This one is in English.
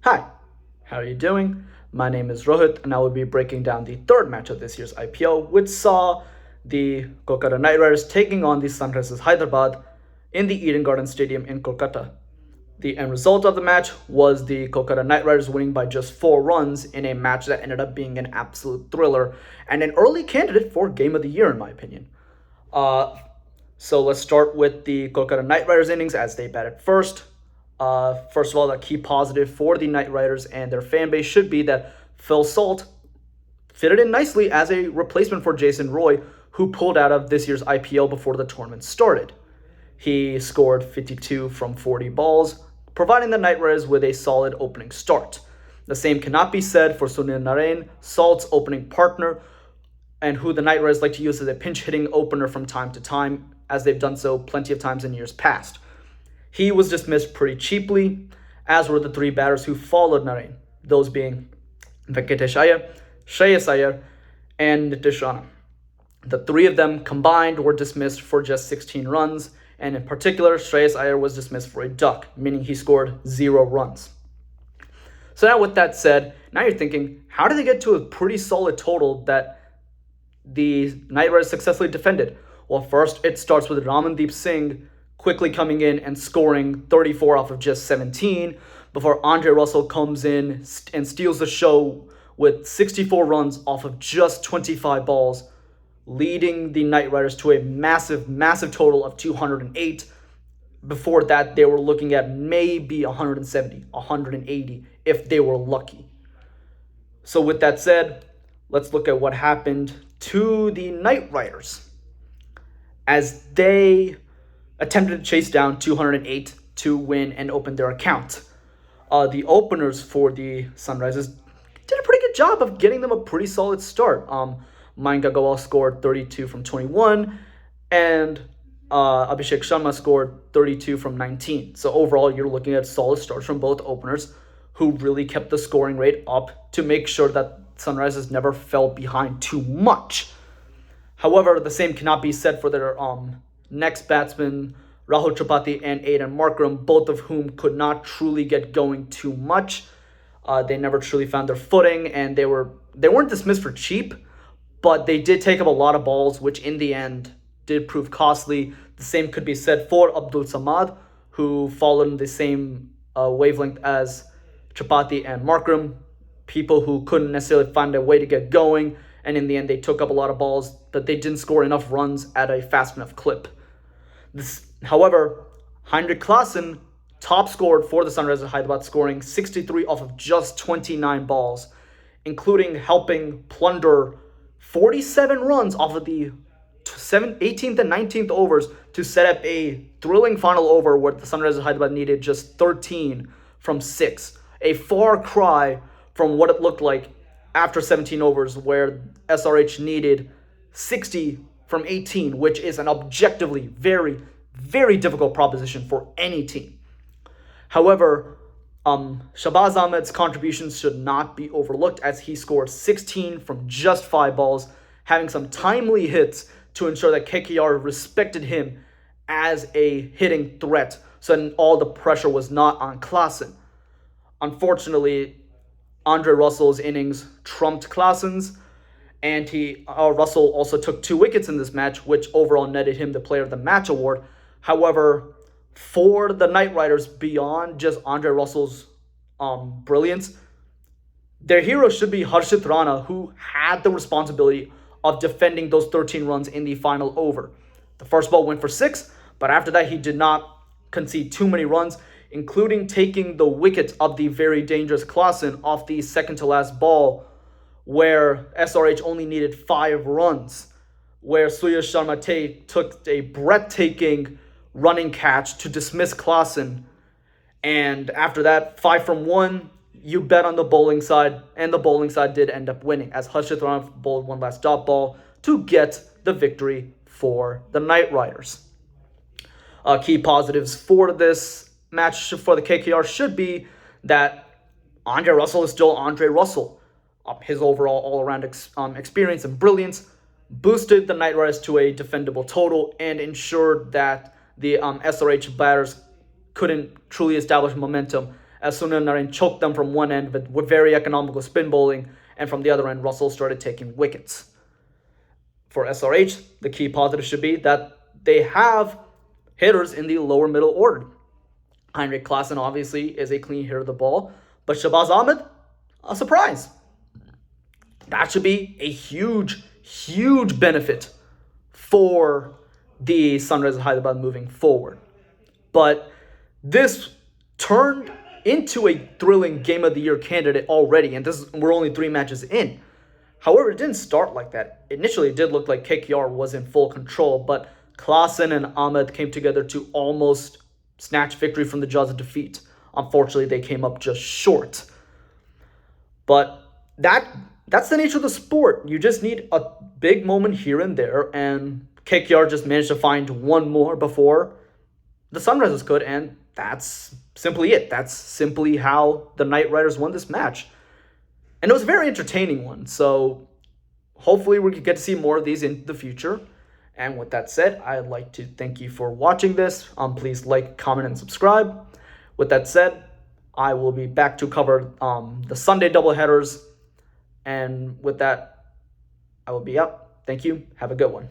Hi, how are you doing? My name is Rohit, and I will be breaking down the third match of this year's IPL, which saw the Kolkata Knight Riders taking on the Sunrisers Hyderabad in the Eden Garden Stadium in Kolkata. The end result of the match was the Kolkata Knight Riders winning by just 4 runs in a match that ended up being an absolute thriller and an early candidate for Game of the Year, in my opinion. Uh, so let's start with the Kolkata Knight Riders innings as they batted first. First of all, the key positive for the Knight Riders and their fan base should be that Phil Salt fitted in nicely as a replacement for Jason Roy, who pulled out of this year's IPL before the tournament started. He scored 52 from 40 balls, providing the Knight Riders with a solid opening start. The same cannot be said for Sunil Narine, Salt's opening partner, and who the Knight Riders like to use as a pinch hitting opener from time to time, as they've done so plenty of times in years past. He was dismissed pretty cheaply, as were the three batters who followed Narine, those being Venkatesh Iyer, Shreyas Iyer, and Nitish Rana. The three of them combined were dismissed for just 16 runs, and in particular, Shreyas Iyer was dismissed for a duck, meaning he scored 0 runs. So now with that said, now you're thinking, how did they get to a pretty solid total that the Knight Riders successfully defended? Well, first, it starts with Ramandeep Singh quickly coming in and scoring 34 off of just 17 before Andre Russell comes in and steals the show with 64 runs off of just 25 balls, leading the Knight Riders to a massive total of 208. Before that, they were looking at maybe 170, 180 if they were lucky. So with that said, let's look at what happened to the Knight Riders as they attempted to chase down 208 to win and open their account. The openers for the Sunrisers did a pretty good job of getting them a pretty solid start. Mayank Agarwal scored 32 from 21, and Abhishek Sharma scored 32 from 19. So overall, you're looking at solid starts from both openers who really kept the scoring rate up to make sure that Sunrisers never fell behind too much. However, the same cannot be said for their next batsmen, Rahul Tripathi and Aidan Markram, both of whom could not truly get going too much. They never truly found their footing, and they weren't dismissed for cheap, but they did take up a lot of balls, which in the end did prove costly. The same could be said for Abdul Samad, who followed in the same wavelength as Tripathi and Markram, people who couldn't necessarily find a way to get going, and in the end they took up a lot of balls, but they didn't score enough runs at a fast enough clip. However, Heinrich Klaassen top scored for the Sunrisers Hyderabad, scoring 63 off of just 29 balls, including helping plunder 47 runs off of the 18th and 19th overs to set up a thrilling final over where the Sunrisers Hyderabad needed just 13 from 6. A far cry from what it looked like after 17 overs where SRH needed 60 from 18, which is an objectively very difficult proposition for any team. However, Shabazz Ahmed's contributions should not be overlooked as he scored 16 from just 5 balls, having some timely hits to ensure that KKR respected him as a hitting threat, so all the pressure was not on Klaassen. Unfortunately, Andre Russell's innings trumped Klaassen's, and Russell also took 2 wickets in this match, which overall netted him the Player of the Match award. However, for the Knight Riders, beyond just Andre Russell's brilliance, their hero should be Harshit Rana, who had the responsibility of defending those 13 runs in the final over. The first ball went for 6, but after that he did not concede too many runs, including taking the wicket of the very dangerous Klaassen off the second to last ball, where SRH only needed 5 runs, where Suyash Sharma took a breathtaking running catch to dismiss Klaassen. And after that, 5 from 1, you bet on the bowling side, and the bowling side did end up winning as Harshit Rana bowled one last dot ball to get the victory for the Knight Riders. Key positives for this match for the KKR should be that Andre Russell is still Andre Russell. His overall all-around experience and brilliance boosted the Knight Riders to a defendable total and ensured that the SRH batters couldn't truly establish momentum as Sunil Narine choked them from one end with very economical spin bowling, and from the other end, Russell started taking wickets. For SRH, the key positive should be that they have hitters in the lower middle order. Heinrich Klaassen obviously is a clean hitter of the ball, but Shabazz Ahmed, a surprise. That should be a huge, huge benefit for the Sunrisers Hyderabad moving forward. But this turned into a thrilling Game of the Year candidate already, and we're only 3 matches in. However, it didn't start like that. Initially, it did look like KKR was in full control, but Klaassen and Ahmed came together to almost snatch victory from the jaws of defeat. Unfortunately, they came up just short. But that's the nature of the sport. You just need a big moment here and there, and KKR just managed to find one more before the Sunrisers could, and that's simply it. That's simply how the Knight Riders won this match. And it was a very entertaining one, so hopefully we can get to see more of these in the future. And with that said, I'd like to thank you for watching this. Please like, comment, and subscribe. With that said, I will be back to cover the Sunday doubleheaders. And with that, I will be out. Thank you. Have a good one.